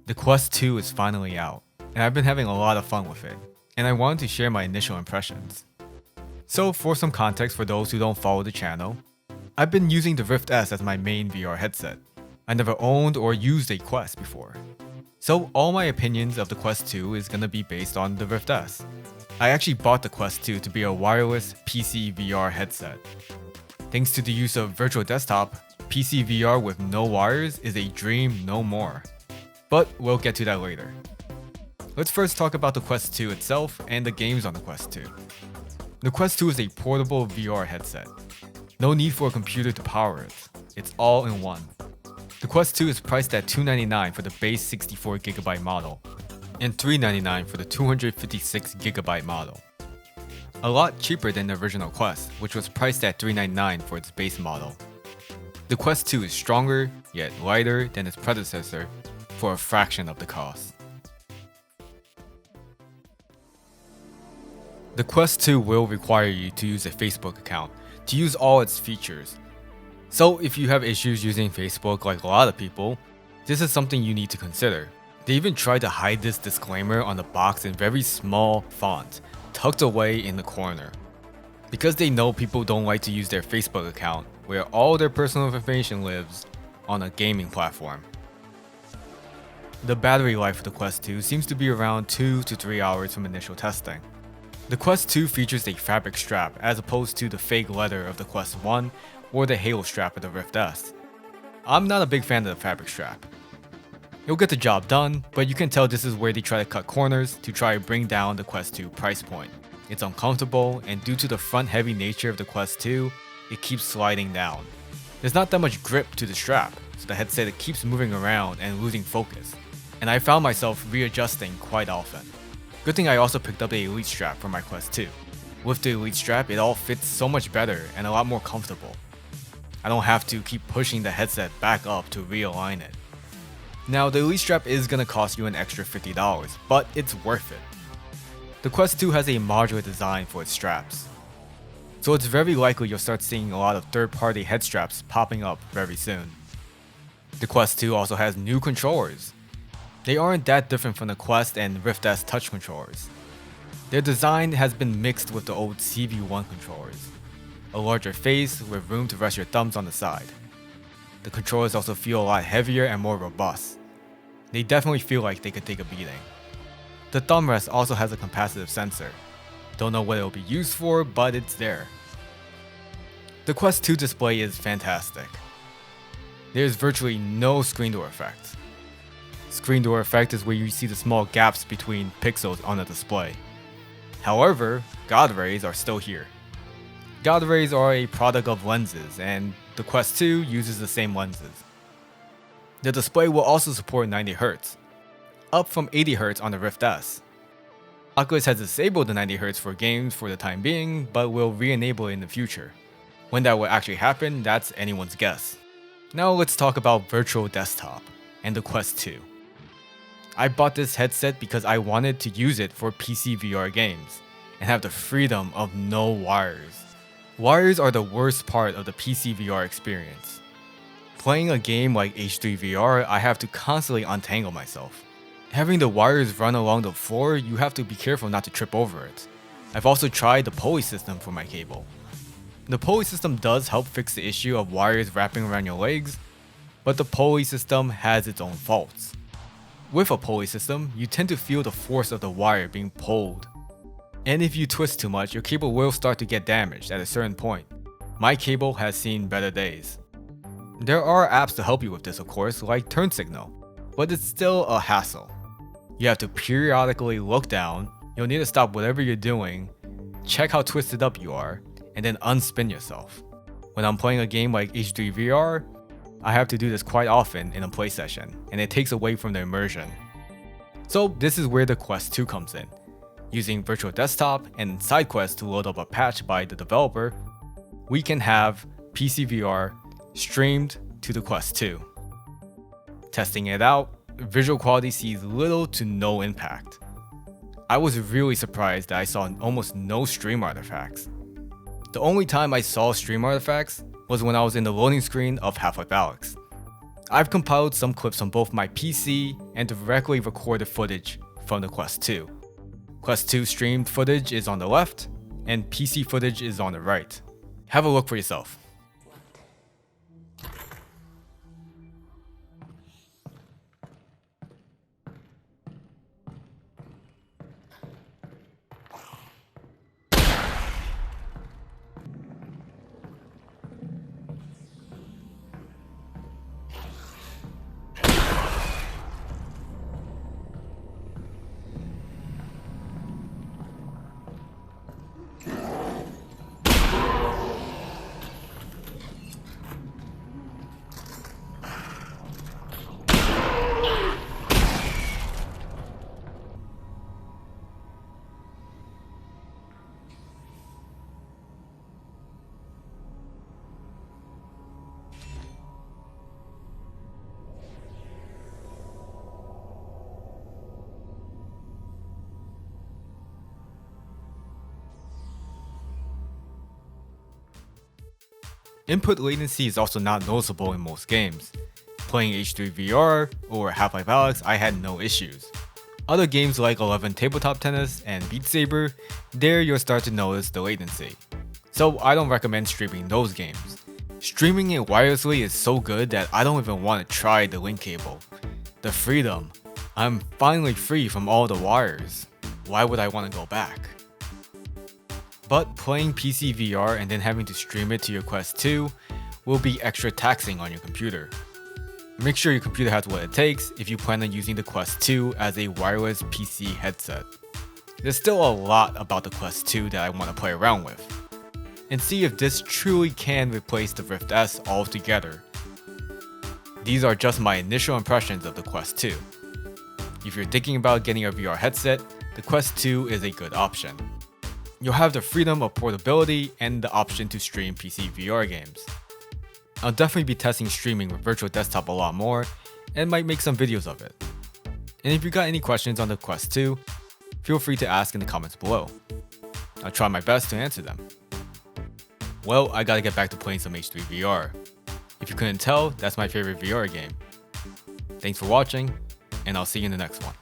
The Quest 2 is finally out, and I've been having a lot of fun with it, and I wanted to share my initial impressions. So for some context for those who don't follow the channel, I've been using the Rift S as my main VR headset. I never owned or used a Quest before. So all my opinions of the Quest 2 is gonna be based on the Rift S. I actually bought the Quest 2 to be a wireless PC VR headset. Thanks to the use of virtual desktop, PC VR with no wires is a dream no more. But we'll get to that later. Let's first talk about the Quest 2 itself and the games on the Quest 2. The Quest 2 is a portable VR headset. No need for a computer to power it. It's all in one. The Quest 2 is priced at $299 for the base 64GB model, and $399 for the 256GB model. A lot cheaper than the original Quest, which was priced at $399 for its base model. The Quest 2 is stronger, yet lighter than its predecessor, for a fraction of the cost. The Quest 2 will require you to use a Facebook account to use all its features. So if you have issues using Facebook like a lot of people, this is something you need to consider. They even tried to hide this disclaimer on the box in very small font, tucked away in the corner. Because they know people don't like to use their Facebook account, where all their personal information lives, on a gaming platform. The battery life of the Quest 2 seems to be around 2 to 3 hours from initial testing. The Quest 2 features a fabric strap as opposed to the fake leather of the Quest 1 or the Halo strap of the Rift S. I'm not a big fan of the fabric strap. It'll get the job done, but you can tell this is where they try to cut corners to try to bring down the Quest 2 price point. It's uncomfortable, and due to the front heavy nature of the Quest 2, it keeps sliding down. There's not that much grip to the strap, so the headset keeps moving around and losing focus, and I found myself readjusting quite often. Good thing I also picked up the Elite strap for my Quest 2. With the Elite strap, it all fits so much better and a lot more comfortable. I don't have to keep pushing the headset back up to realign it. Now, the Elite strap is gonna cost you an extra $50, but it's worth it. The Quest 2 has a modular design for its straps, so it's very likely you'll start seeing a lot of third-party head straps popping up very soon. The Quest 2 also has new controllers. They aren't that different from the Quest and Rift S touch controllers. Their design has been mixed with the old CV1 controllers. A larger face with room to rest your thumbs on the side. The controllers also feel a lot heavier and more robust. They definitely feel like they could take a beating. The thumb rest also has a capacitive sensor. Don't know what it will be used for, but it's there. The Quest 2 display is fantastic. There's virtually no screen door effect. Screen door effect is where you see the small gaps between pixels on the display. However, God rays are still here. God rays are a product of lenses, and the Quest 2 uses the same lenses. The display will also support 90Hz, up from 80Hz on the Rift S. Oculus has disabled the 90Hz for games for the time being, but will re-enable it in the future. When that will actually happen, that's anyone's guess. Now let's talk about virtual desktop and the Quest 2. I bought this headset because I wanted to use it for PC VR games and have the freedom of no wires. Wires are the worst part of the PC VR experience. Playing a game like H3 VR, I have to constantly untangle myself. Having the wires run along the floor, you have to be careful not to trip over it. I've also tried the pulley system for my cable. The pulley system does help fix the issue of wires wrapping around your legs, but the pulley system has its own faults. With a pulley system, you tend to feel the force of the wire being pulled. And if you twist too much, your cable will start to get damaged at a certain point. My cable has seen better days. There are apps to help you with this, of course, like Turn Signal, but it's still a hassle. You have to periodically look down, you'll need to stop whatever you're doing, check how twisted up you are, and then unspin yourself. When I'm playing a game like H3 VR, I have to do this quite often in a play session, and it takes away from the immersion. So this is where the Quest 2 comes in. Using virtual desktop and SideQuest to load up a patch by the developer, we can have PC VR streamed to the Quest 2. Testing it out, visual quality sees little to no impact. I was really surprised that I saw almost no stream artifacts. The only time I saw stream artifacts was when I was in the loading screen of Half-Life Alyx. I've compiled some clips on both my PC and directly recorded footage from the Quest 2. Quest 2 streamed footage is on the left, and PC footage is on the right. Have a look for yourself. Input latency is also not noticeable in most games. Playing H3 VR or Half-Life Alyx, I had no issues. Other games like 11 Tabletop Tennis and Beat Saber, there you'll start to notice the latency. So I don't recommend streaming those games. Streaming it wirelessly is so good that I don't even want to try the link cable. The freedom. I'm finally free from all the wires. Why would I want to go back? But playing PC VR and then having to stream it to your Quest 2 will be extra taxing on your computer. Make sure your computer has what it takes if you plan on using the Quest 2 as a wireless PC headset. There's still a lot about the Quest 2 that I want to play around with, and see if this truly can replace the Rift S altogether. These are just my initial impressions of the Quest 2. If you're thinking about getting a VR headset, the Quest 2 is a good option. You'll have the freedom of portability and the option to stream PC VR games. I'll definitely be testing streaming with virtual desktop a lot more, and might make some videos of it. And if you got any questions on the Quest 2, feel free to ask in the comments below. I'll try my best to answer them. Well, I gotta get back to playing some H3 VR. If you couldn't tell, that's my favorite VR game. Thanks for watching, and I'll see you in the next one.